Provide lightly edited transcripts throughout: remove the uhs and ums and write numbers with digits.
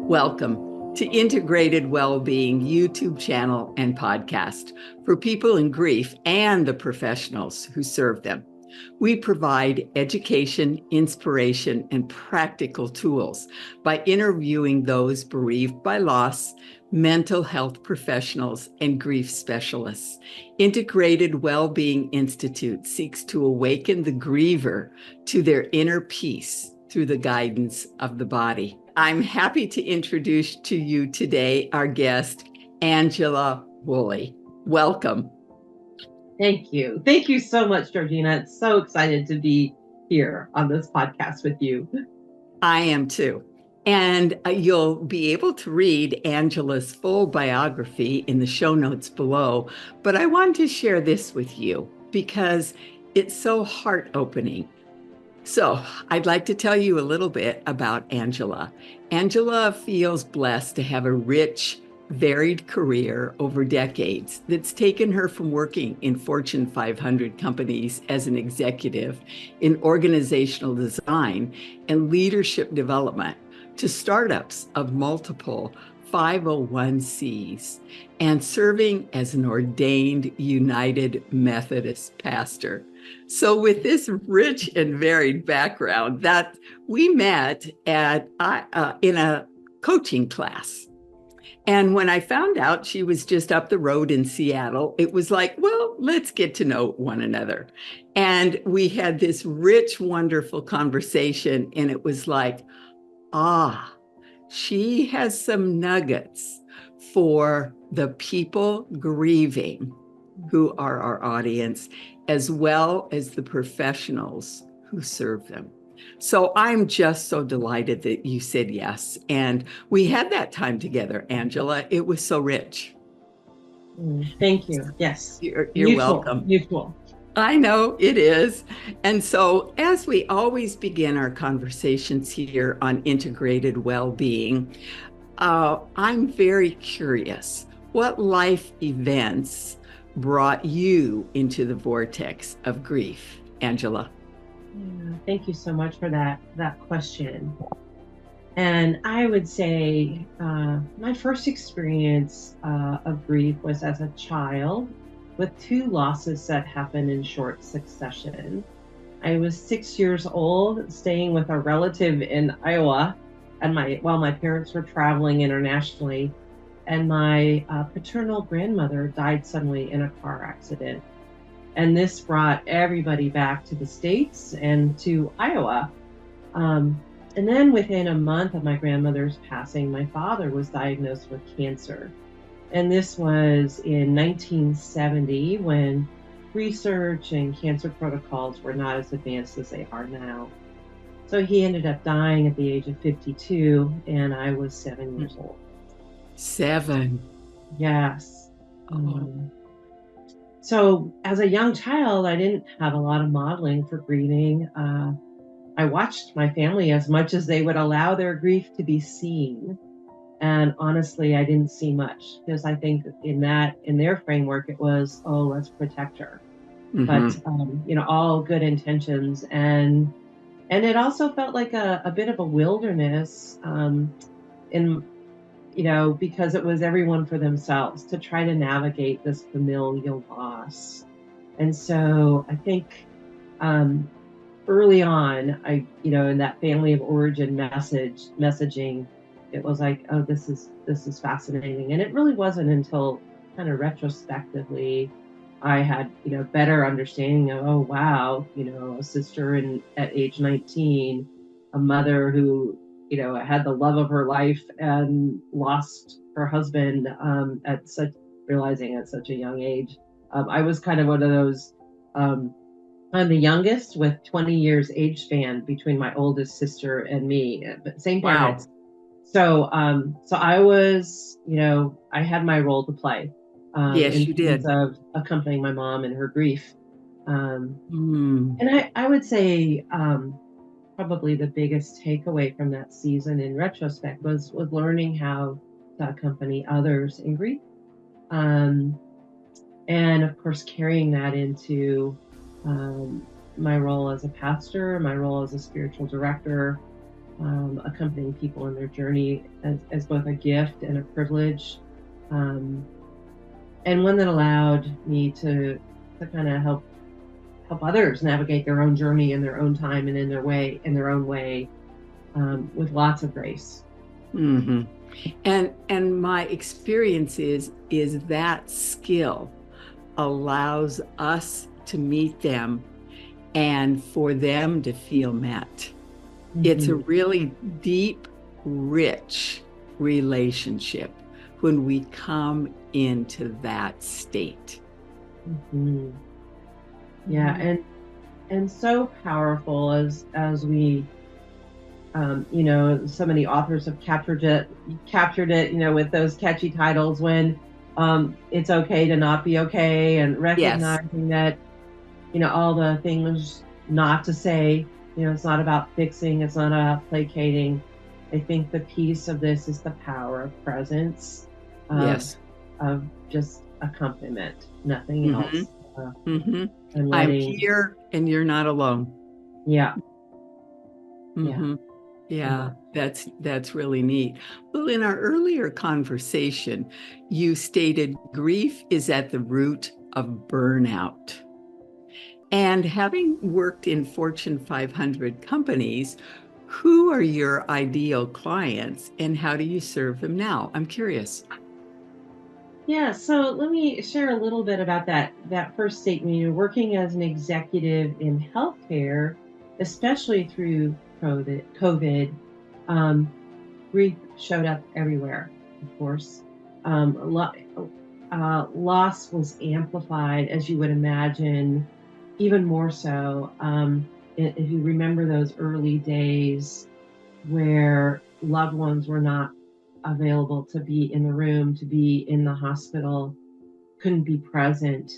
Welcome to Integrated Wellbeing YouTube channel and podcast for people in grief and the professionals who serve them. We provide education, inspiration, and practical tools by interviewing those bereaved by loss, mental health professionals, and grief specialists. Integrated Wellbeing Institute seeks to awaken the griever to their inner peace through the guidance of the body. I'm happy to introduce to you today our guest, Angela Wolle. Welcome. Thank you. Thank you so much, Georgina. It's so excited to be here on this podcast with you. I am too. And you'll be able to read Angela's full biography in the show notes below. But I want to share this with you because it's so heart-opening. So I'd like to tell you a little bit about Angela. Angela feels blessed to have a rich, varied career over decades that's taken her from working in Fortune 500 companies as an executive in organizational design and leadership development to startups of multiple 501(c)s and serving as an ordained United Methodist pastor. So with this rich and varied background that we met at in a coaching class. And when I found out she was just up the road in Seattle, it was like, well, let's get to know one another. And we had this rich, wonderful conversation. And it was like, she has some nuggets for the people grieving who are our audience, as well as the professionals who serve them. So I'm just so delighted that you said yes. And we had that time together, Angela. It was so rich. Thank you. Yes. You're welcome. Mutual. I know it is. And so as we always begin our conversations here on integrated well-being, I'm very curious, what life events brought you into the vortex of grief, Angela? Yeah, thank you so much for that question. And I would say my first experience of grief was as a child with two losses that happened in short succession. I was 6 years old, staying with a relative in Iowa, and while my parents were traveling internationally, and my paternal grandmother died suddenly in a car accident. And this brought everybody back to the States and to Iowa. And then within a month of my grandmother's passing, my father was diagnosed with cancer. And this was in 1970 when research and cancer protocols were not as advanced as they are now. So he ended up dying at the age of 52, and I was 7 years old. 7. Yes. So as a young child, I didn't have a lot of modeling for grieving. I watched my family as much as they would allow their grief to be seen. And honestly, I didn't see much because I think in their framework, it was, let's protect her. Mm-hmm. But, all good intentions. And it also felt like a bit of a wilderness because it was everyone for themselves to try to navigate this familial loss. And so I think early on, in that family of origin messaging, it was like, oh, this is fascinating. And it really wasn't until kind of retrospectively I had, better understanding of, oh, wow, a sister at age 19, a mother who, had the love of her life and lost her husband realizing at such a young age. I was kind of one of those, I'm the youngest with 20 years age span between my oldest sister and me, but same parents. Wow. So I was, I had my role to play. Yes, you did. Of accompanying my mom in her grief. And I would say probably the biggest takeaway from that season in retrospect was learning how to accompany others in grief. And of course, carrying that into my role as a pastor, my role as a spiritual director, accompanying people in their journey as both a gift and a privilege, and one that allowed me to kind of help others navigate their own journey in their own time and in their own way, with lots of grace. Mm-hmm. And my experience is that skill allows us to meet them and for them to feel met. Mm-hmm. It's a really deep, rich relationship when we come into that state. Mm-hmm. Yeah, mm-hmm. and so powerful as we, so many authors have captured it, with those catchy titles when it's okay to not be okay, and recognizing that, all the things not to say, it's not about fixing, it's not about placating. I think the piece of this is the power of presence, of just accompaniment, nothing mm-hmm. else. Mm-hmm. And I'm here and you're not alone. Yeah. Mm-hmm. Yeah, that's really neat. Well, in our earlier conversation, you stated grief is at the root of burnout. And having worked in Fortune 500 companies, who are your ideal clients and how do you serve them now? I'm curious. Yeah, so let me share a little bit about that first statement. You're working as an executive in healthcare, especially through COVID, grief showed up everywhere, of course. Loss was amplified, as you would imagine, even more so. If you remember those early days where loved ones were not available to be in the room, to be in the hospital, couldn't be present.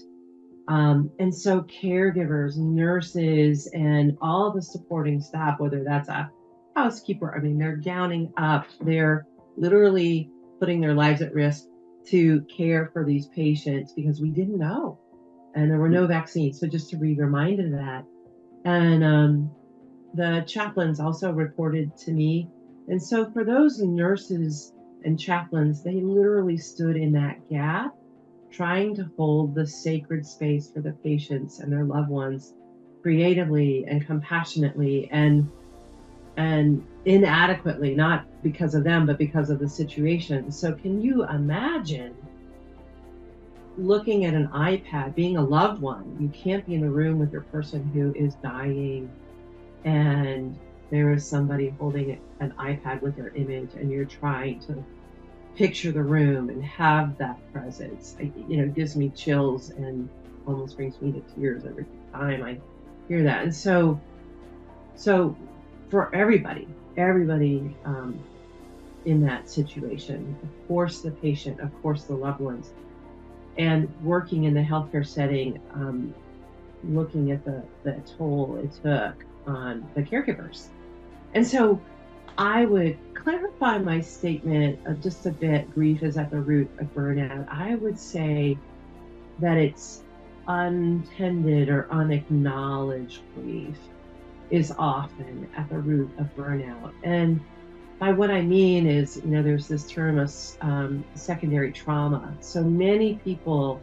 And so caregivers, nurses, and all the supporting staff, whether that's a housekeeper, they're gowning up, they're literally putting their lives at risk to care for these patients because we didn't know. And there were no vaccines. So just to be reminded of that. And the chaplains also reported to me. And so for those nurses and chaplains, they literally stood in that gap, trying to hold the sacred space for the patients and their loved ones creatively and compassionately and inadequately, not because of them, but because of the situation. So can you imagine looking at an iPad, being a loved one? You can't be in the room with your person who is dying, and there is somebody holding an iPad with their image, and you're trying to picture the room and have that presence. It gives me chills and almost brings me to tears every time I hear that. And so for everybody in that situation, of course the patient, of course the loved ones, and working in the healthcare setting, looking at the toll it took on the caregivers. And so I would clarify my statement just a bit. Grief is at the root of burnout. I would say that it's untended or unacknowledged grief is often at the root of burnout. And by what I mean is, there's this term of secondary trauma. So many people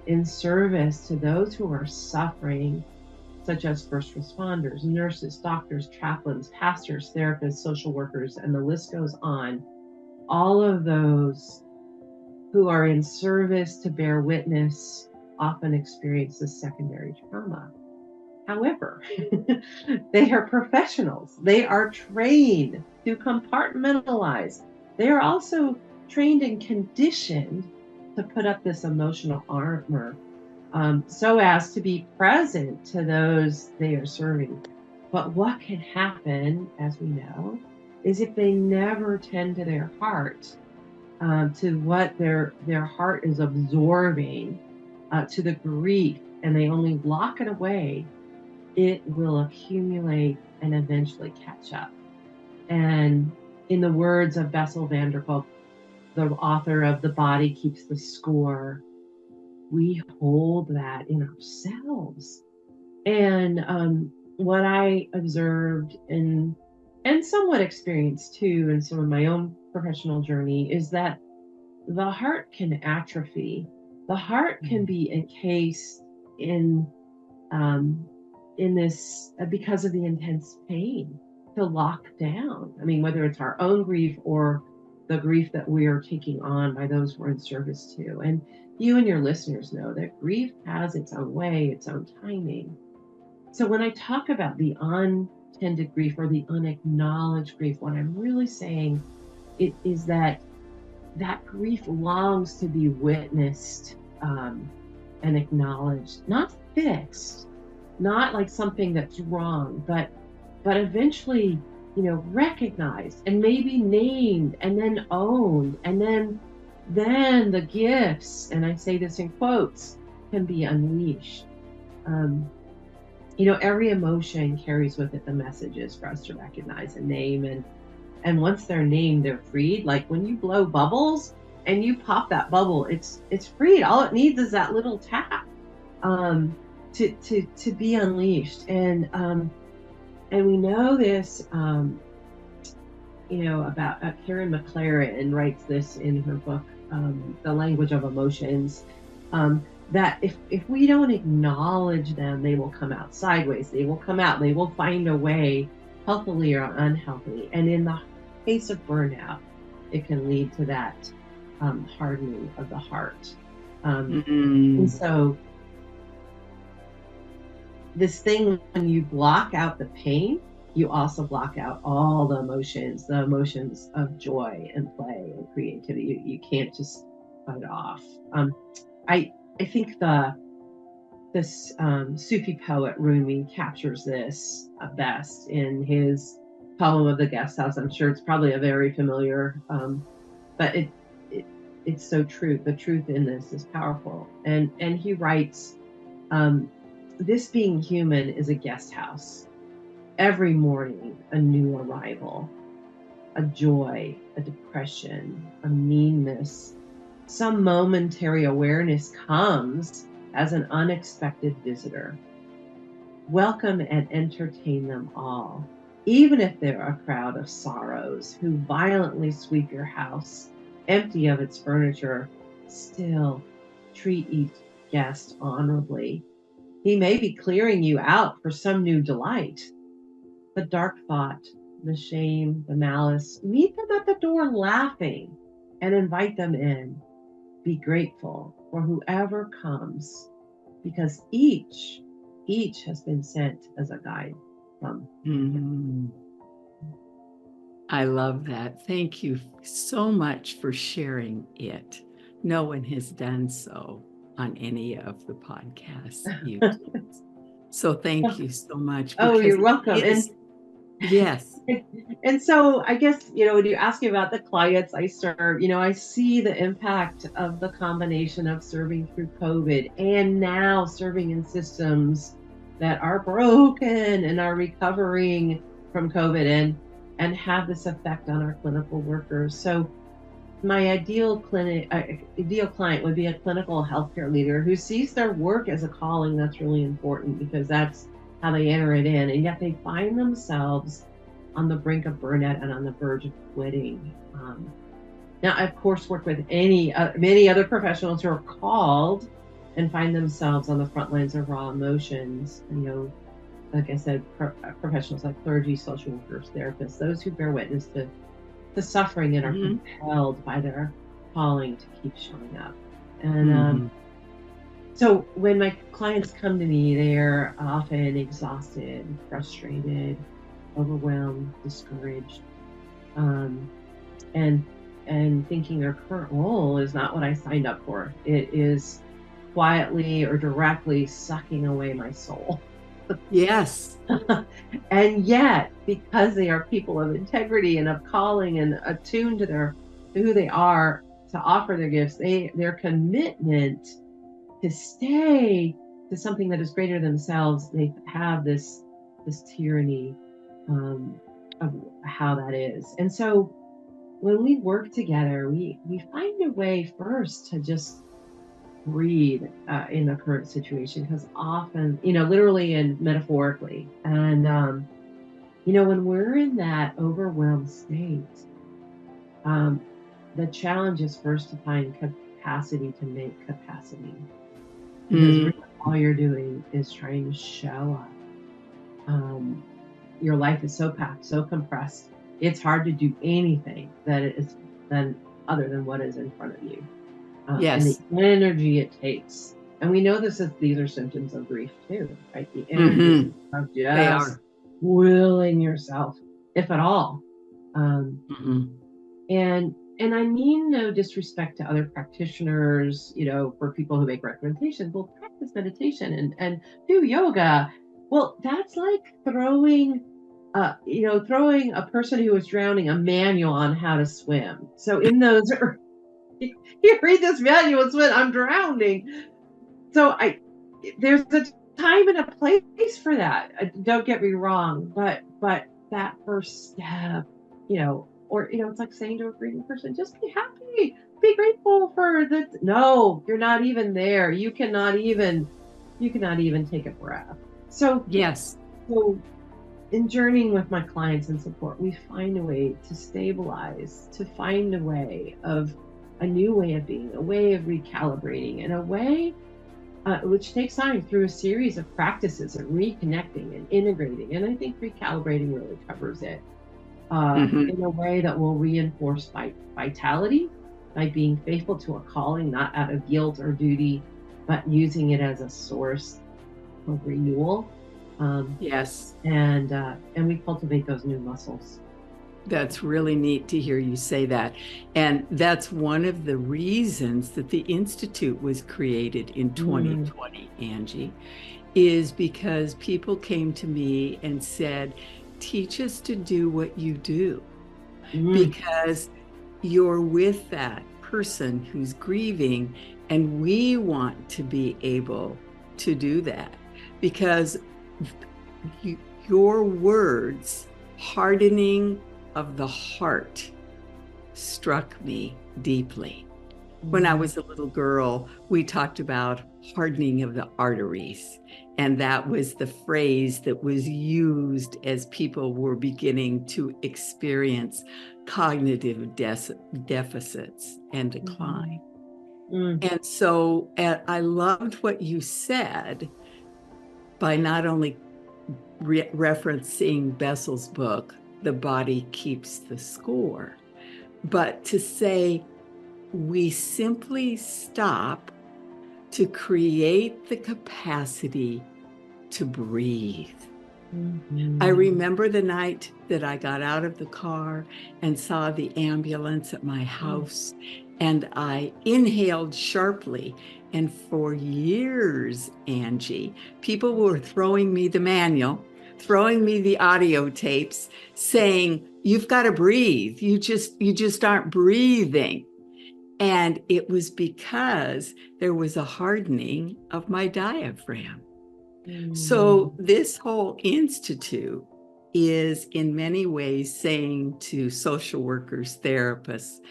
in service to those who are suffering, such as first responders, nurses, doctors, chaplains, pastors, therapists, social workers, and the list goes on. All of those who are in service to bear witness often experience this secondary trauma. However, they are professionals. They are trained to compartmentalize. They are also trained and conditioned to put up this emotional armor, so as to be present to those they are serving. But what can happen, as we know, is if they never tend to their heart, to what their heart is absorbing, to the grief, and they only lock it away, it will accumulate and eventually catch up. And in the words of Bessel van der Kolk, the author of The Body Keeps the Score, we hold that in ourselves. And what I observed and somewhat experienced too in some of my own professional journey is that the heart can atrophy. The heart can be encased in um, this because of the intense pain to lock down. I mean, whether it's our own grief or the grief that we are taking on by those we're in service to. And you and your listeners know that grief has its own way, its own timing. So when I talk about the untended grief or the unacknowledged grief, what I'm really saying it is that grief longs to be witnessed and acknowledged, not fixed, not like something that's wrong, but eventually, recognized and maybe named and then owned, and then the gifts, and I say this in quotes, can be unleashed. Every emotion carries with it the messages for us to recognize and name, and once they're named, they're freed. Like when you blow bubbles and you pop that bubble, it's freed. All it needs is that little tap to be unleashed. And we know this, about Karen McLaren writes this in her book, The Language of Emotions, that if we don't acknowledge them, they will come out sideways. They will come out. They will find a way, healthily or unhealthily. And in the case of burnout, it can lead to that hardening of the heart. And so this thing, when you block out the pain, you also block out all the emotions of joy and play and creativity. You can't just cut it off. I think this Sufi poet Rumi captures this best in his poem of the Guest House. I'm sure it's probably a very familiar, but it's so true. The truth in this is powerful. And he writes, this being human is a guest house. Every morning, a new arrival, a joy, a depression, a meanness. Some momentary awareness comes as an unexpected visitor. Welcome and entertain them all, even if they're a crowd of sorrows who violently sweep your house, empty of its furniture. Still treat each guest honorably. He may be clearing you out for some new delight. The dark thought, the shame, the malice, meet them at the door laughing and invite them in. Be grateful for whoever comes, because each has been sent as a guide from. I love that. Thank you so much for sharing it. No one has done so on any of the podcasts you've done. So thank you so much. Oh, you're welcome. Yes. And so I guess, when you ask me about the clients I serve, I see the impact of the combination of serving through COVID and now serving in systems that are broken and are recovering from COVID and have this effect on our clinical workers. So my ideal client would be a clinical healthcare leader who sees their work as a calling. That's really important because that's how they enter it in, and yet they find themselves on the brink of burnout and on the verge of quitting. Now, I, of course, work with many other professionals who are called and find themselves on the front lines of raw emotions. Like I said, professionals like clergy, social workers, therapists, those who bear witness to suffering and are compelled by their calling to keep showing up. And so when my clients come to me, they're often exhausted, frustrated, overwhelmed, discouraged, and thinking their current role is not what I signed up for. It is quietly or directly sucking away my soul. Yes. And yet, because they are people of integrity and of calling and attuned to who they are to offer their gifts, their commitment to stay to something that is greater than themselves, they have this tyranny of how that is. And so when we work together, we find a way first to just breathe in the current situation, because often, literally and metaphorically, and when we're in that overwhelmed state, the challenge is first to find capacity to make capacity, because really all you're doing is trying to show up. Your life is so packed, so compressed. It's hard to do anything that is other than what is in front of you. Yes. And the energy it takes. And we know these are symptoms of grief too, right? The energy of just willing yourself, if at all. And I mean no disrespect to other practitioners, for people who make recommendations. Well, practice meditation and do yoga. Well, that's like throwing a person who is drowning a manual on how to swim. So in those, you read this manual and swim, I'm drowning. So there's a time and a place for that. Don't get me wrong, but that first step, or it's like saying to a grieving person, just be happy, be grateful for the. No, you're not even there. You cannot even take a breath. So yes. So in journeying with my clients and support, we find a way to stabilize, to find a way of a new way of being, a way of recalibrating, and a way which takes time through a series of practices and reconnecting and integrating. And I think recalibrating really covers it in a way that will reinforce vitality by being faithful to a calling, not out of guilt or duty, but using it as a source of renewal. Yes. And we cultivate those new muscles. That's really neat to hear you say that. And that's one of the reasons that the Institute was created in 2020, Angie, is because people came to me and said, teach us to do what you do, because you're with that person who's grieving, and we want to be able to do that, because your words, hardening of the heart, struck me deeply. When I was a little girl, we talked about hardening of the arteries, and that was the phrase that was used as people were beginning to experience cognitive deficits and decline. And so I loved what you said by not only referencing Bessel's book, The Body Keeps the Score, but to say we simply stop to create the capacity to breathe. I remember the night that I got out of the car and saw the ambulance at my house, and I inhaled sharply. And for years, Angie, people were throwing me the manual, throwing me the audio tapes, saying, you've got to breathe. You just aren't breathing. And it was because there was a hardening of my diaphragm. So this whole institute is in many ways saying to social workers, therapists,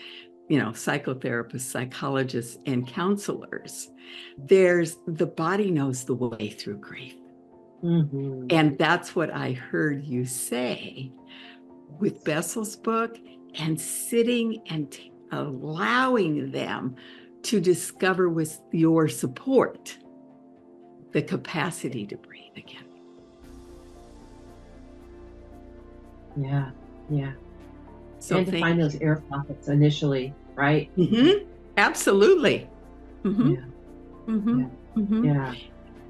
psychotherapists, psychologists, and counselors, the body knows the way through grief. And that's what I heard you say with Bessel's book, and sitting and allowing them to discover with your support the capacity to breathe again. Yeah. So and to find those air pockets initially, right? Absolutely. Yeah.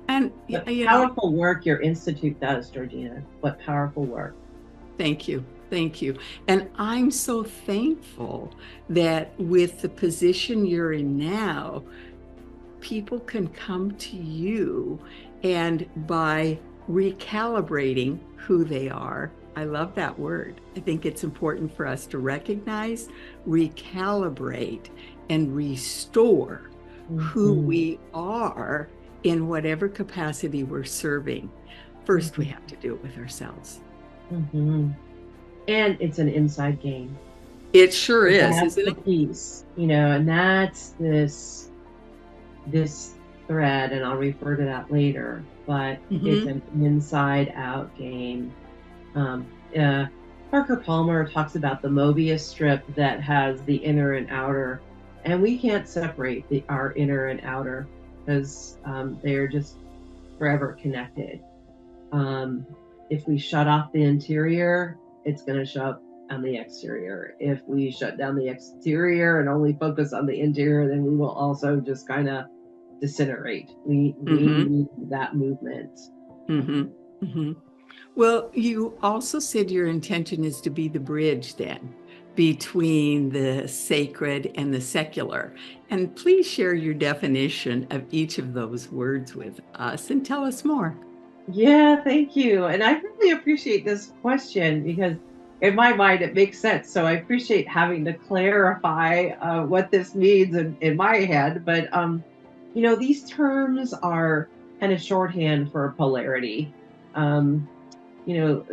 And the powerful work your institute does, Georgina. What powerful work. Thank you. And I'm so thankful that with the position you're in now, people can come to you, and by recalibrating who they are, I love that word. I think it's important for us to recognize, recalibrate, and restore who we are in whatever capacity we're serving. First, we have to do it with ourselves. And it's an inside game. It sure is, isn't it? Piece, and that's this thread, and I'll refer to that later, but it's Mm-hmm. an inside out game. Um, Parker Palmer talks about the Mobius strip that has the inner and outer, and we can't separate our inner and outer because they're just forever connected. If we shut off the interior, it's going to show up on the exterior. If we shut down the exterior and only focus on the interior, then we will also just kind of disintegrate. We Mm-hmm. need that movement. Mm-hmm. Mm-hmm. Well, you also said your intention is to be the bridge then between the sacred and the secular. And please share your definition of each of those words with us and tell us more. Yeah, thank you. And I really appreciate this question because in my mind it makes sense. So I appreciate having to clarify what this means in my head. But these terms are kind of shorthand for polarity. Um,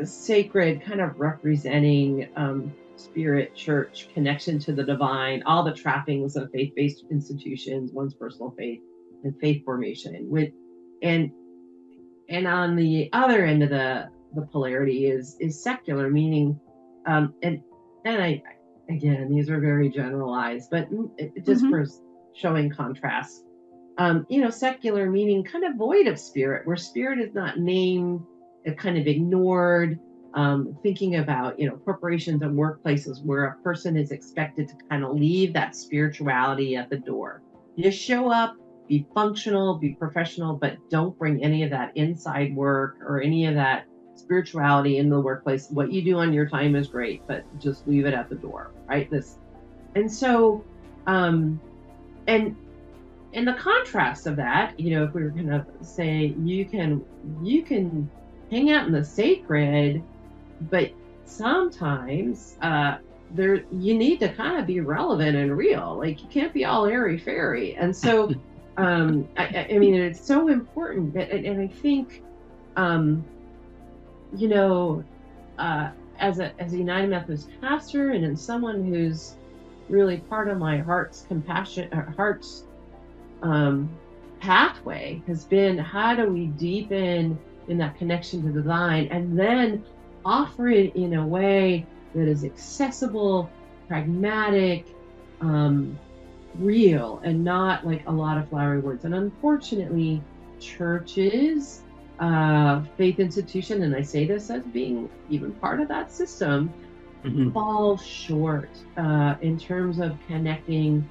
Sacred kind of representing spirit, church, connection to the divine, all the trappings of faith-based institutions, one's personal faith and faith formation. And on the other end of the polarity is secular, meaning and I again, these are very generalized, but just Mm-hmm. for showing contrast. Secular meaning kind of void of spirit, where spirit is not named, kind of ignored. Thinking about corporations and workplaces where a person is expected to kind of leave that spirituality at the door. Just show up, be functional, be professional, but don't bring any of that inside work or any of that spirituality in the workplace. What you do on your time is great, but just leave it at the door, right? And so, and the contrast of that, if we were going to say you can hang out in the sacred, but sometimes you need to kind of be relevant and real. Like you can't be all airy fairy. And so I mean, it's so important. And I think as a United Methodist pastor and as someone who's really part of my heart's pathway has been, how do we deepen in that connection to the divine and then offer it in a way that is accessible, pragmatic, real, and not like a lot of flowery words. And unfortunately, churches, faith institution, and I say this as being even part of that system, fall short in terms of connecting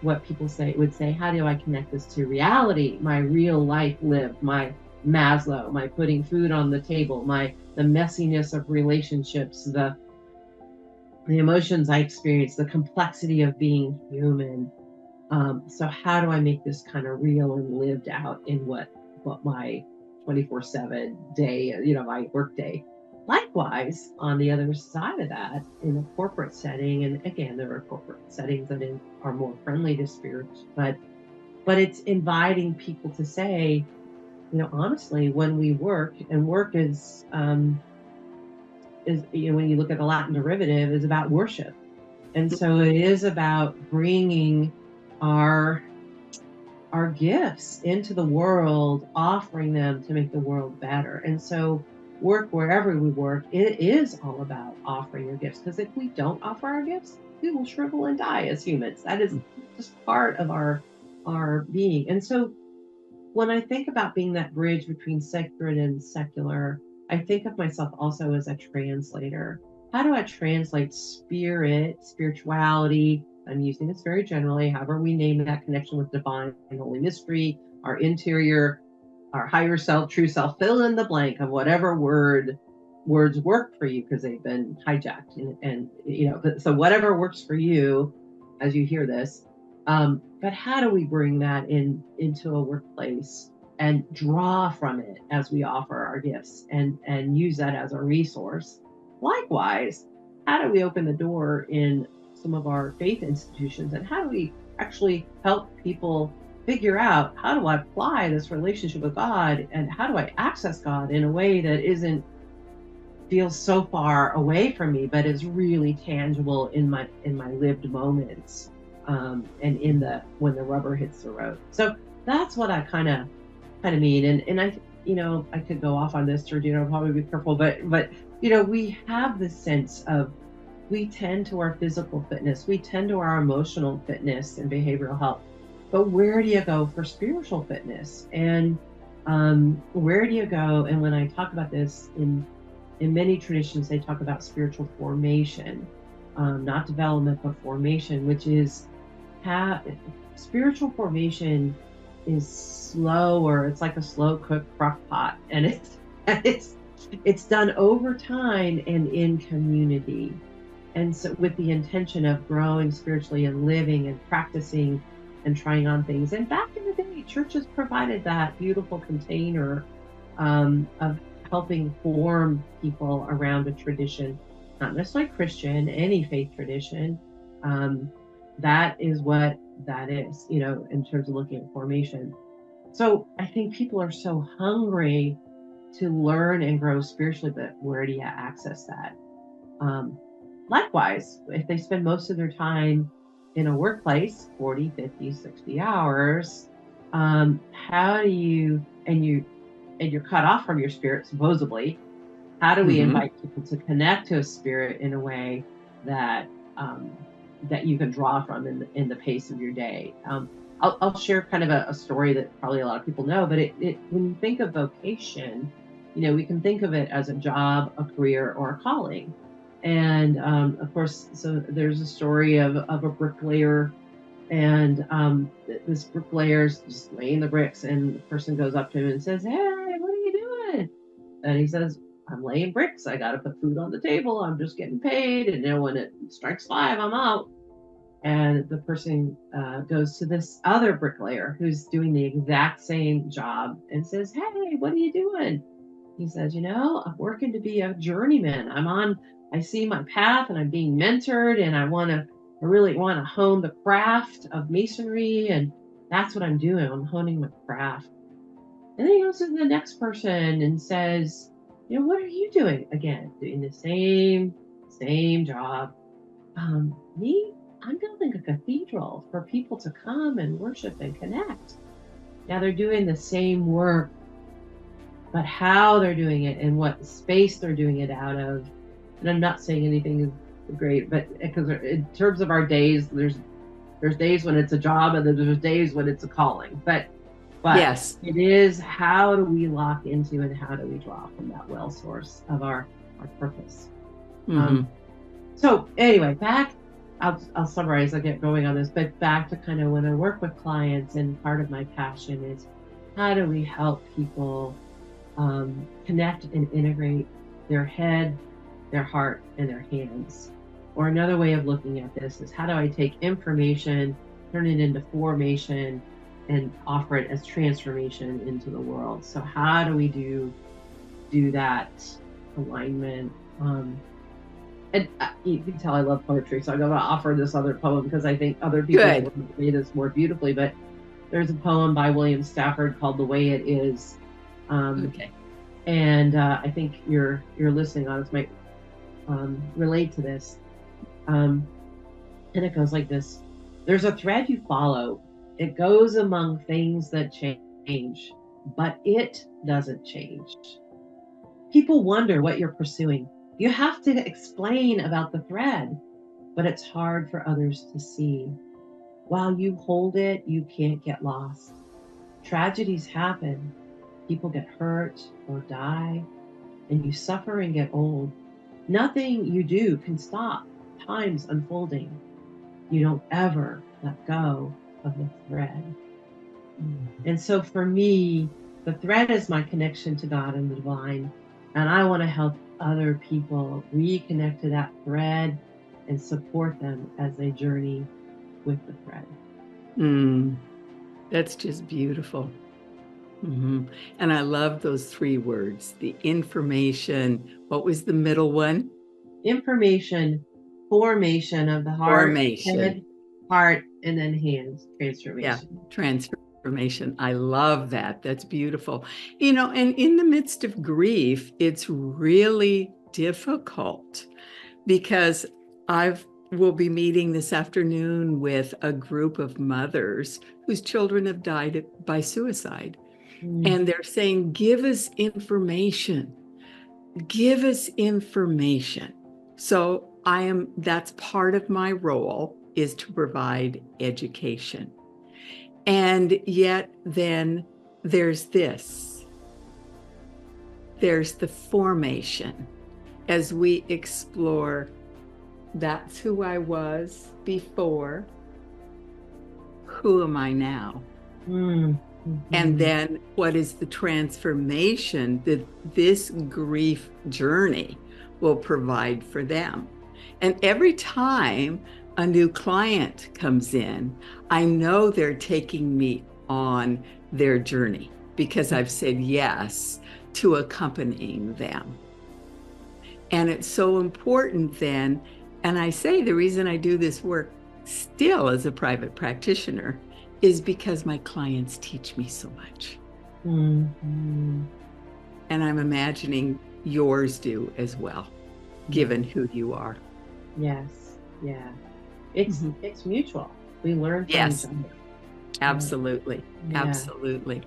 what people would say, how do I connect this to reality, my real life lived, my Maslow, my putting food on the table, the messiness of relationships, the emotions I experience, the complexity of being human. So how do I make this kind of real and lived out in what my 24/7 day, my work day. Likewise, on the other side of that, in a corporate setting, and again, there are corporate settings that are more friendly to spirit, but it's inviting people to say, honestly, when we work, and work is when you look at the Latin derivative, is about worship. And so it is about bringing our gifts into the world, offering them to make the world better. And so work, wherever we work, it is all about offering your gifts. Because if we don't offer our gifts, we will shrivel and die as humans. That is just part of our being. And so when I think about being that bridge between sacred and secular, I think of myself also as a translator. How do I translate spirituality? I'm using this very generally, however we name that connection with divine and holy mystery, our interior, our higher self, true self, fill in the blank of whatever words work for you because they've been hijacked. And so whatever works for you as you hear this. But how do we bring that into a workplace and draw from it as we offer our gifts and use that as a resource? Likewise, how do we open the door in some of our faith institutions, and how do we actually help people figure out, how do I apply this relationship with God, and how do I access God in a way that feels so far away from me, but is really tangible in my lived moments? and when the rubber hits the road. So that's what I kind of mean. And I, I could go off on this, Georgina, I'll probably be careful, but we have this sense of, we tend to our physical fitness, we tend to our emotional fitness and behavioral health, but where do you go for spiritual fitness? And where do you go? And when I talk about this in many traditions, they talk about spiritual formation, not development, but formation, which is spiritual formation is slow, or it's like a slow cooked crock pot, and it's done over time and in community. And so with the intention of growing spiritually and living and practicing and trying on things. And back in the day, churches provided that beautiful container of helping form people around a tradition, not necessarily Christian, any faith tradition. That is what that is, in terms of looking at formation. So I think people are so hungry to learn and grow spiritually, but where do you access that? Likewise, if they spend most of their time in a workplace, 40, 50, 60 hours, how do you, and you're cut off from your spirit, supposedly, how do we invite people to connect to a spirit in a way that that you can draw from in the pace of your day? I'll share kind of a story that probably a lot of people know, but when you think of vocation, we can think of it as a job, a career, or a calling. And of course, so there's a story of a bricklayer, and this bricklayer's just laying the bricks, and the person goes up to him and says, "Hey, what are you doing?" And he says, "I'm laying bricks. I got to put food on the table. I'm just getting paid. And then when it strikes 5, I'm out." And the person goes to this other bricklayer who's doing the exact same job and says, "Hey, what are you doing?" He says, "I'm working to be a journeyman. I see my path, and I'm being mentored, and I really want to hone the craft of masonry. And that's what I'm doing. I'm honing my craft." And then he goes to the next person and says, "What are you doing?" Again, doing the same job. Me, I'm building a cathedral for people to come and worship and connect. Now they're doing the same work, but how they're doing it and what space they're doing it out of. And I'm not saying anything is great, but because in terms of our days, there's days when it's a job, and then there's days when it's a calling. But yes, it is, how do we lock into and how do we draw from that well source of our purpose? So anyway, back, I'll summarize, I'll get going on this, but back to kind of when I work with clients, and part of my passion is, how do we help people connect and integrate their head, their heart, and their hands? Or another way of looking at this is, how do I take information, turn it into formation, and offer it as transformation into the world? So how do we do that alignment? And you can tell I love poetry, so I'm going to offer this other poem because I think other people will say this more beautifully. But there's a poem by William Stafford called "The Way It Is." Okay. And I think your listening audience might relate to this. And it goes like this: "There's a thread you follow. It goes among things that change, but it doesn't change. People wonder what you're pursuing. You have to explain about the thread, but it's hard for others to see. While you hold it, you can't get lost. Tragedies happen. People get hurt or die, and you suffer and get old. Nothing you do can stop time's unfolding. You don't ever let go of the thread." And so for me, the thread is my connection to God and the divine. And I want to help other people reconnect to that thread and support them as they journey with the thread. That's just beautiful. And I love those 3 words, the information. What was the middle one? Information, formation of the heart, Formation. Heart, and then hands, transformation. Yeah, transformation. I love that. That's beautiful. And in the midst of grief, it's really difficult, because I've will be meeting this afternoon with a group of mothers whose children have died by suicide. And they're saying, give us information. Give us information. So that's part of my role, is to provide education. And yet then there's this. There's the formation as we explore, that's who I was before. Who am I now? And then what is the transformation that this grief journey will provide for them? And every time a new client comes in, I know they're taking me on their journey because I've said yes to accompanying them. And it's so important then, and I say the reason I do this work still as a private practitioner is because my clients teach me so much. And I'm imagining yours do as well, given who you are. Yes. Yeah. It's mutual. We learn from each other. Absolutely. Yeah. Absolutely.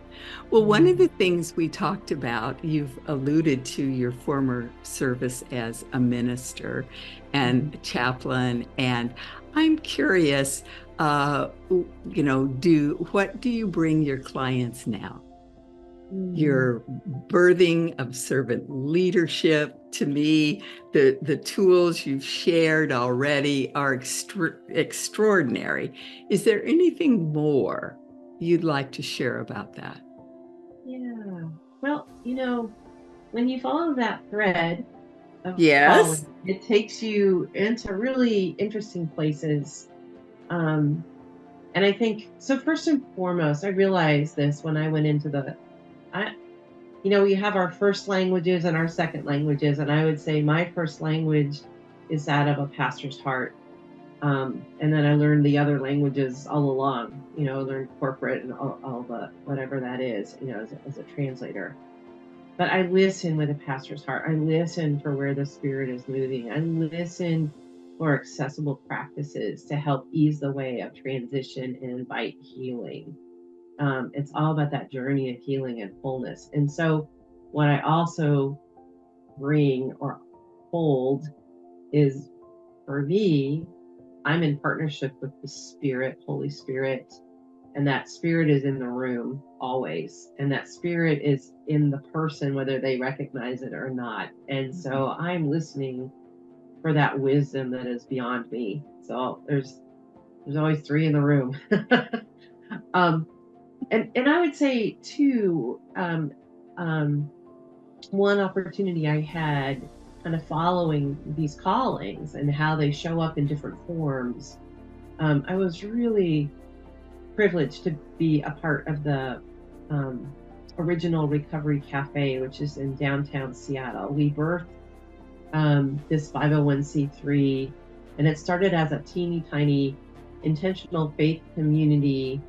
Well, one of the things we talked about, you've alluded to your former service as a minister and chaplain, and I'm curious, what do you bring your clients now? Your birthing of servant leadership, to me, the tools you've shared already are extraordinary. Is there anything more you'd like to share about that? Yeah. Well, when you follow that thread of yes, following, it takes you into really interesting places. And I think, so first and foremost, I realized this when I went into we have our first languages and our second languages. And I would say my first language is that of a pastor's heart. And then I learned the other languages all along, I learned corporate and all the, whatever that is, as a translator. But I listen with a pastor's heart. I listen for where the Spirit is moving. I listen for accessible practices to help ease the way of transition and invite healing. It's all about that journey of healing and wholeness. And so what I also bring or hold is, for me, I'm in partnership with the Spirit, Holy Spirit, and that Spirit is in the room always. And that Spirit is in the person, whether they recognize it or not. And so I'm listening for that wisdom that is beyond me. So there's always three in the room. And I would say too, one opportunity I had kind of following these callings and how they show up in different forms. I was really privileged to be a part of the original Recovery Cafe, which is in downtown Seattle. We birthed this 501c3, and it started as a teeny tiny intentional faith community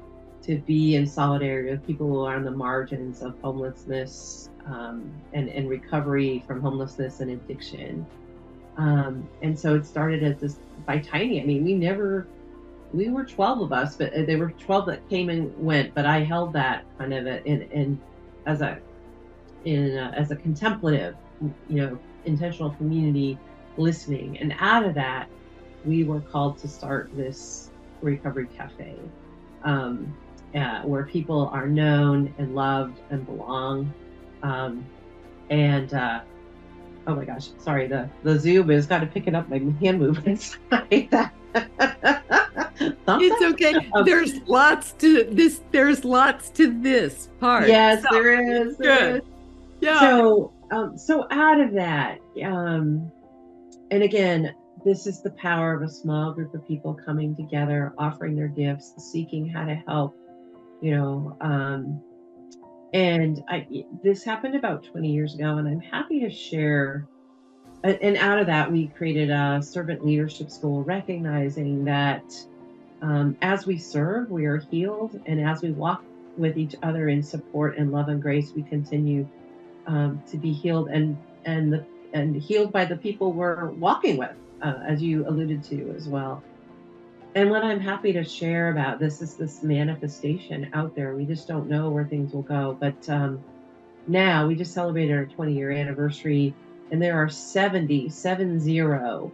to be in solidarity with people who are on the margins of homelessness and recovery from homelessness and addiction. And so it started as this by tiny. I mean, we were 12 of us, but there were 12 that came and went. But I held that kind of as a contemplative, intentional community listening. And out of that, we were called to start this Recovery Cafe. Where people are known and loved and belong. Oh my gosh, sorry, the Zoom has got to pick it up, my hand movements. It's okay. There's lots to this part. Yes, so, there is. Yeah. So out of that, and again, this is the power of a small group of people coming together, offering their gifts, seeking how to help. This happened about 20 years ago, and I'm happy to share. And out of that, we created a servant leadership school, recognizing that as we serve, we are healed, and as we walk with each other in support and love and grace, we continue to be healed and healed by the people we're walking with. as you alluded to as well. And what I'm happy to share about this is this manifestation out there. We just don't know where things will go. But now we just celebrated our 20-year anniversary, and there are 70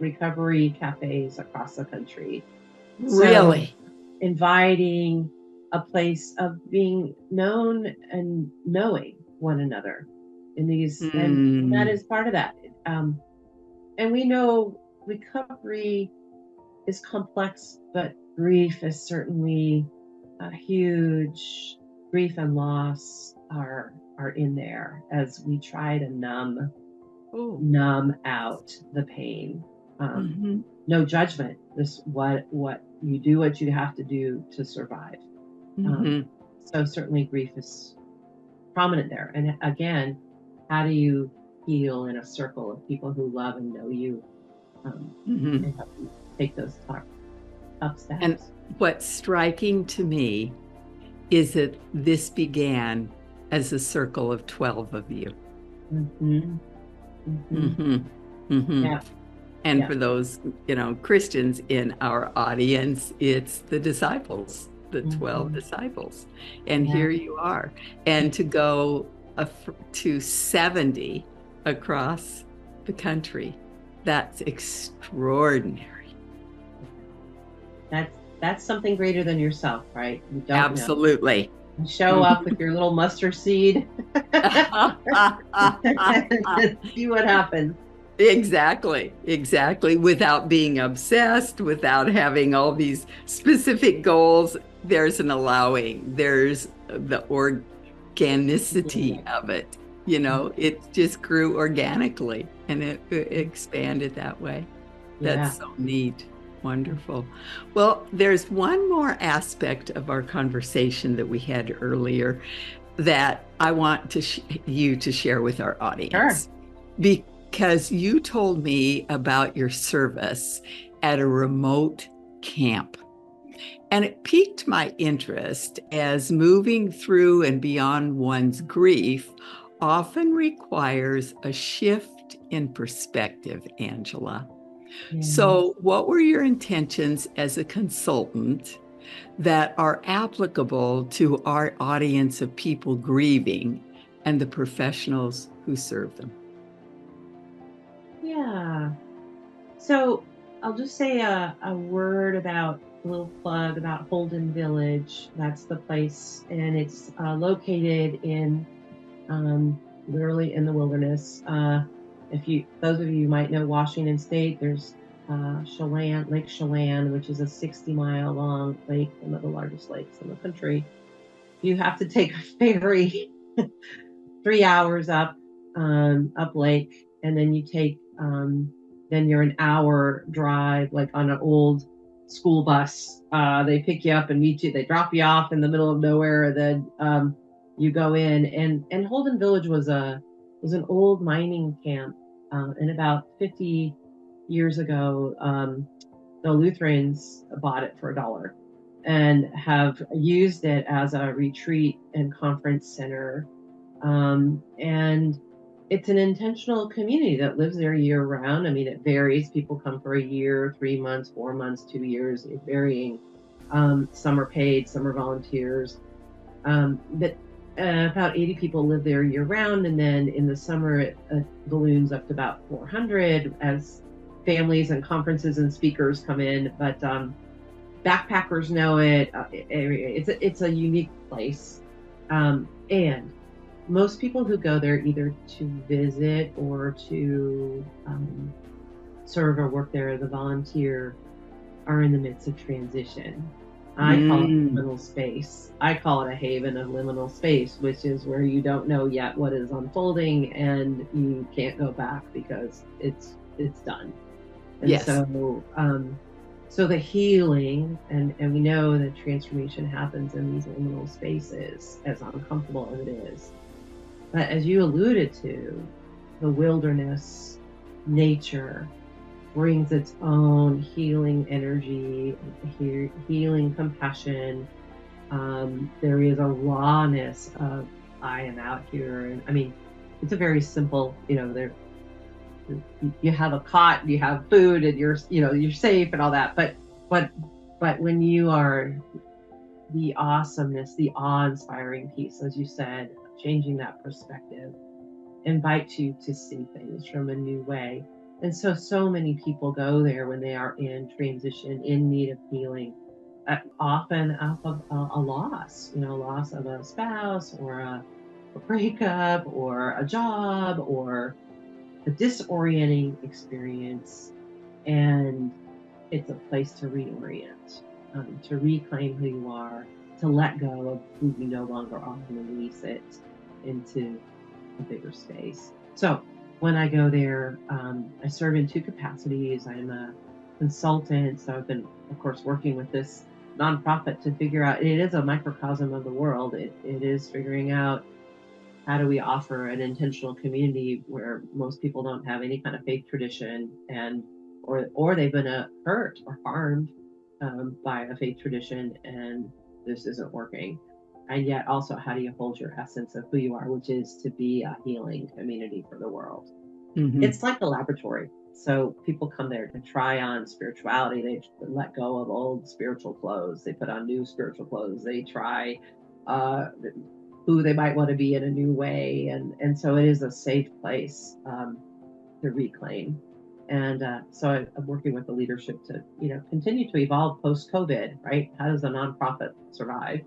recovery cafes across the country. Really? So inviting a place of being known and knowing one another in these, and that is part of that. And we know recovery is complex, but grief is certainly a huge. Grief and loss are in there as we try to numb out the pain. No judgment. This what you do, what you have to do to survive. So certainly grief is prominent there. And again, how do you heal in a circle of people who love and know you, and help you take those tough steps? And what's striking to me is that this began as a circle of 12 of you. Yeah. And for those, Christians in our audience, it's the disciples, the 12 disciples. And here you are. And to go to 70 across the country, that's extraordinary. That's something greater than yourself, right? You don't Absolutely. know. You show up with your little mustard seed and see what happens. Exactly. Without being obsessed, without having all these specific goals, there's an allowing, there's the organicity of it. It just grew organically and it expanded that way. That's so neat. Wonderful. Well, there's one more aspect of our conversation that we had earlier that I want you to share with our audience. Sure. Because you told me about your service at a remote camp. And it piqued my interest, as moving through and beyond one's grief often requires a shift in perspective, Angela. So what were your intentions as a consultant that are applicable to our audience of people grieving and the professionals who serve them? Yeah. So I'll just say a word about, a little plug about Holden Village. That's the place, and it's located in literally in the wilderness. Those of you might know Washington State, there's Lake Chelan, which is a 60-mile long lake, one of the largest lakes in the country. You have to take a ferry 3 hours up lake, and then you take then you're an hour drive, like on an old school bus. They pick you up and meet you. They drop you off in the middle of nowhere, and then you go in. And Holden Village was an old mining camp. And about 50 years ago, the Lutherans bought it for $1 and have used it as a retreat and conference center. And it's an intentional community that lives there year round. I mean, it varies. People come for a year, 3 months, 4 months, 2 years, varying. Some are paid, some are volunteers. But about 80 people live there year round. And then in the summer, it balloons up to about 400 as families and conferences and speakers come in. But backpackers know it. It's a unique place. And most people who go there either to visit or to serve or work there as a volunteer are in the midst of transition. I call it liminal space. I call it a haven of liminal space, which is where you don't know yet what is unfolding and you can't go back because it's done. And yes. So the healing, and we know that transformation happens in these liminal spaces, as uncomfortable as it is. But as you alluded to, the wilderness, nature, brings its own healing energy, healing compassion. There is a rawness of, I am out here. And I mean, it's a very simple, you have a cot, you have food, and you're safe and all that. But when you are the awesomeness, the awe-inspiring piece, as you said, changing that perspective invites you to see things from a new way. And so many people go there when they are in transition, in need of healing, often out of a loss, loss of a spouse or a breakup or a job or a disorienting experience. And it's a place to reorient, to reclaim who you are, to let go of who you no longer are and release it into a bigger space. So when I go there, I serve in two capacities. I'm a consultant, so I've been, of course, working with this nonprofit to figure out, it is a microcosm of the world. It is figuring out how do we offer an intentional community where most people don't have any kind of faith tradition, or they've been hurt or harmed by a faith tradition, and this isn't working. And yet also, how do you hold your essence of who you are, which is to be a healing community for the world? Mm-hmm. It's like a laboratory. So people come there to try on spirituality. They let go of old spiritual clothes. They put on new spiritual clothes. They try who they might want to be in a new way. And so it is a safe place to reclaim. And so I'm working with the leadership to, continue to evolve post-COVID, right? How does a nonprofit survive?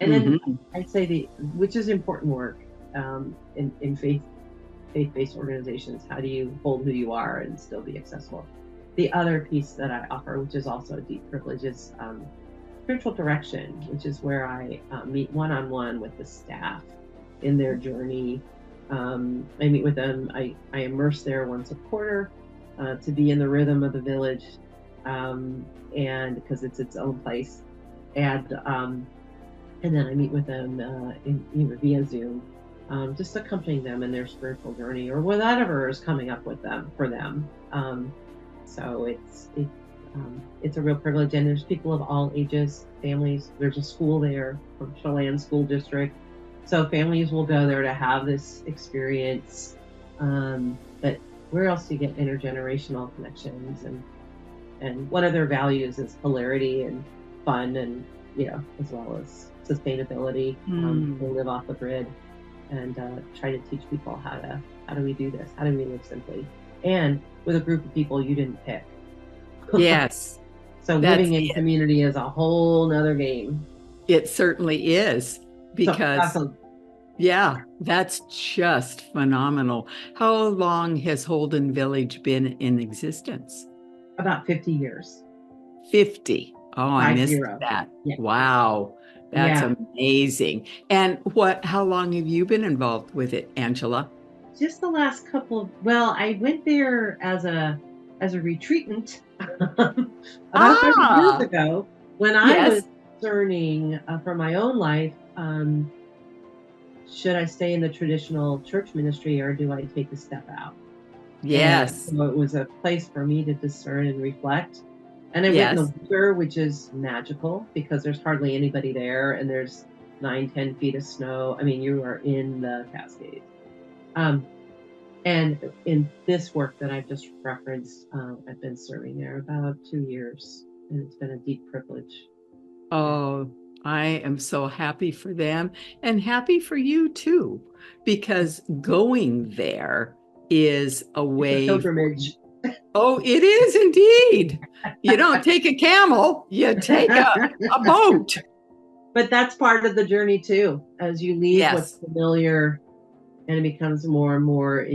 And then I'd say which is important work in faith-based organizations. How do you hold who you are and still be accessible? The other piece that I offer, which is also a deep privilege, is spiritual direction, which is where I meet one-on-one with the staff in their journey. I meet with them. I immerse there once a quarter to be in the rhythm of the village, and because it's its own place. And then I meet with them via Zoom, just accompanying them in their spiritual journey or whatever is coming up with them for them. So it's a real privilege, and there's people of all ages, families. There's a school there from Chelan School District, so families will go there to have this experience. But where else do you get intergenerational connections? And one of their values is polarity and fun, and as well as sustainability. They live off the grid, and try to teach people how do we do this? How do we live simply? And with a group of people you didn't pick. Yes. So living in community is a whole nother game. It certainly is, because yeah, that's just phenomenal. How long has Holden Village been in existence? About 50 years. 50. Oh, I missed that. Yeah. Wow. That's amazing. And how long have you been involved with it, Angela? Just the last I went there as a retreatant about 30 years ago when I was discerning for my own life, should I stay in the traditional church ministry or do I take a step out? Yes. And so it was a place for me to discern and reflect. And I went in the winter, which is magical because there's hardly anybody there, and there's 9-10 feet of snow. I mean, you are in the Cascades. And in this work that I've just referenced, I've been serving there about 2 years, and it's been a deep privilege. Oh, I am so happy for them and happy for you too, because going there is a way. It's a pilgrimage. Oh, it is indeed. You don't take a camel, you take a boat. But that's part of the journey too, as you leave what's familiar and it becomes more and more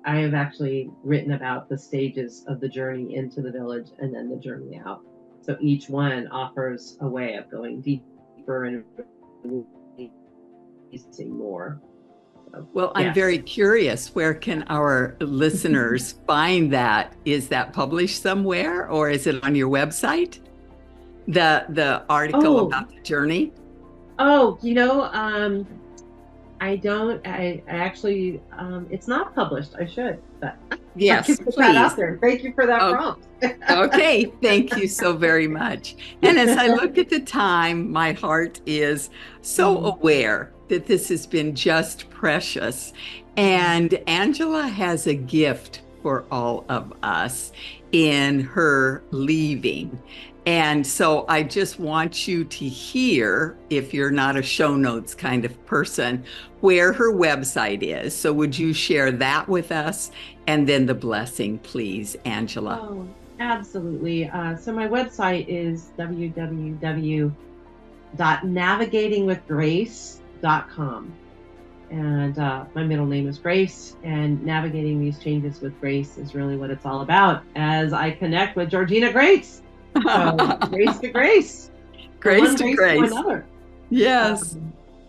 I have actually written about the stages of the journey into the village and then the journey out. So each one offers a way of going deeper and seeing more. Well, I'm very curious. Where can our listeners find that? Is that published somewhere, or is it on your website? The article about the journey? Oh, I actually, it's not published. I should, but yes, put that out there. Thank you for that prompt. Okay, thank you so very much. And as I look at the time, my heart is so aware that this has been just precious. And Angela has a gift for all of us in her leaving. And so I just want you to hear, if you're not a show notes kind of person, where her website is. So would you share that with us? And then the blessing, please, Angela. Oh, absolutely. So my website is www.navigatingwithgrace.com. And my middle name is Grace, and navigating these changes with grace is really what it's all about as I connect with Georgina Grace. So grace to grace. Grace to grace. To another. Yes.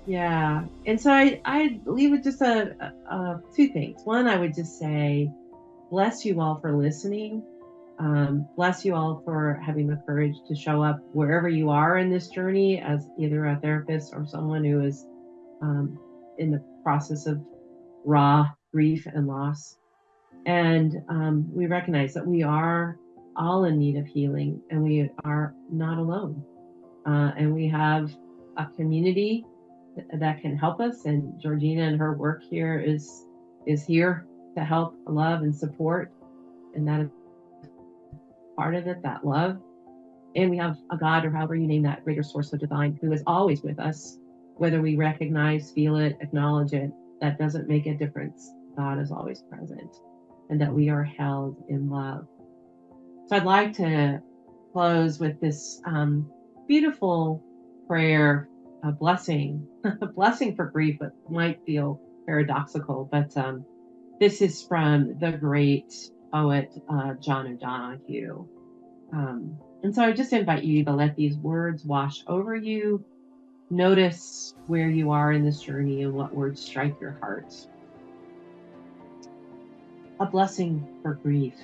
Yeah. And so I leave with just two things. One, I would just say, bless you all for listening. Bless you all for having the courage to show up wherever you are in this journey as either a therapist or someone who is in the process of raw grief and loss. And we recognize that we are all in need of healing, and we are not alone. And we have a community that can help us. And Georgina and her work here is here to help, love, and support. And that is part of it, that love. And we have a God, or however you name that, greater source of divine, who is always with us, whether we recognize, feel it, acknowledge it. That doesn't make a difference. God is always present, and that we are held in love. So I'd like to close with this beautiful prayer, a blessing, a blessing for grief, but might feel paradoxical. But this is from the great poet John O'Donohue. And so I just invite you to let these words wash over you. Notice where you are in this journey and what words strike your heart. A blessing for grief.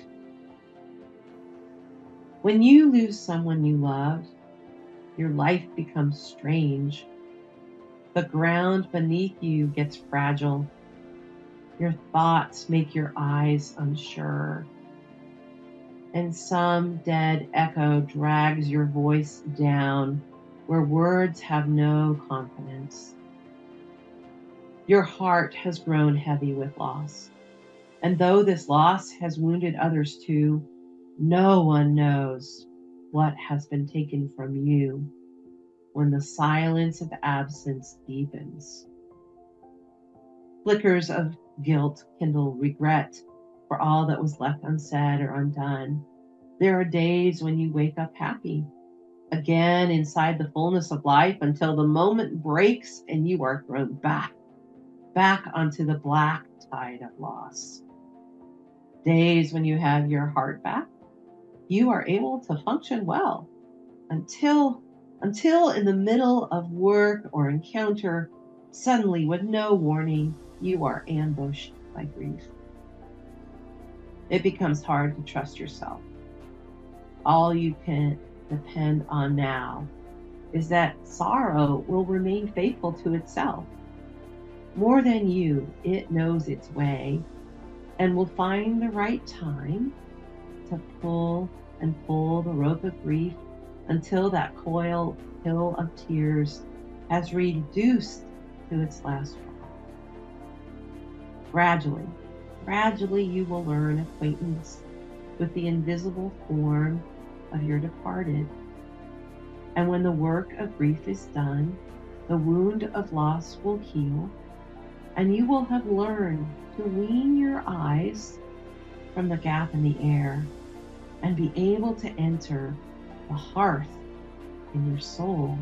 When you lose someone you love, your life becomes strange. The ground beneath you gets fragile. Your thoughts make your eyes unsure. And some dead echo drags your voice down where words have no confidence. Your heart has grown heavy with loss. And though this loss has wounded others too, no one knows what has been taken from you when the silence of absence deepens. Flickers of guilt kindle regret for all that was left unsaid or undone. There are days when you wake up happy, again inside the fullness of life, until the moment breaks and you are thrown back onto the black tide of loss. Days when you have your heart back, you are able to function well until in the middle of work or encounter, suddenly with no warning, you are ambushed by grief. It becomes hard to trust yourself. All you can depend on now is that sorrow will remain faithful to itself. More than you, it knows its way and will find the right time to pull and pull the rope of grief until that coiled hill of tears has reduced to its last drop. Gradually you will learn acquaintance with the invisible form of your departed. And when the work of grief is done, the wound of loss will heal, and you will have learned to wean your eyes from the gap in the air and be able to enter the hearth in your soul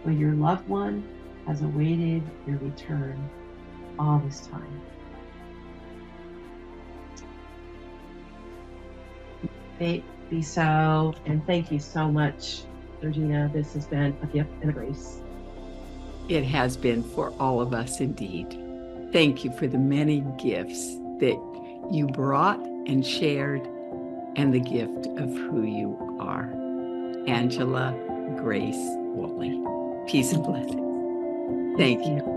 where your loved one has awaited your return all this time. May it be so, and thank you so much, Georgina. This has been a gift and a grace. It has been for all of us indeed. Thank you for the many gifts that you brought and shared, and the gift of who you are. Angela Grace Wolle. Peace and blessings. Thank you.